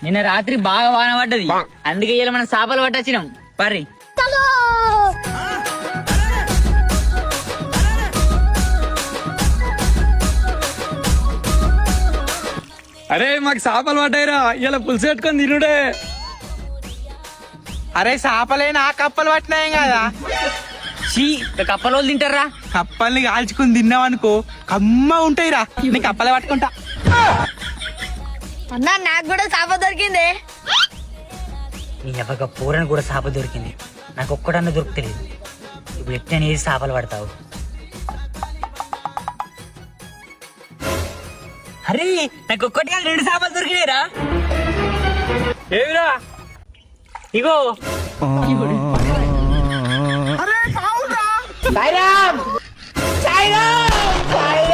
నిన్న రాత్రి బాగా వాన పడ్డది, అందుకే ఇలా మనం చేపలు పట్టొచ్చినాం. పర్రి అరే మాకు చేపలు పడ్డాయిరా, ఇలా పులుసు పెట్టుకొని తినుడే. అరే చేపలేనా కప్పలు పట్టినాయి కదా. చీ, కప్పల వాళ్ళు తింటారా? కప్పల్ని కాల్చుకుని తిన్నావనుకో కమ్మ ఉంటాయిరా. నీ కప్పలే పట్టుకుంటా. అన్నా నాకు కూడా చేప దొరికింది. నీ ఎవ్వక పూరని కూడా చేప దొరికింది, నాకు ఒక్కడన్నా దొరుకుతలేదు. ఇప్పుడు ఎట్లా ఏది చేపలు పడతావు? అరే నాకు ఒక్కటి 2 చేపలు దొరికినాయిరా. ఏమిరా? ఇగో సాయిరామ్ సాయిరామ్ సాయిరామ్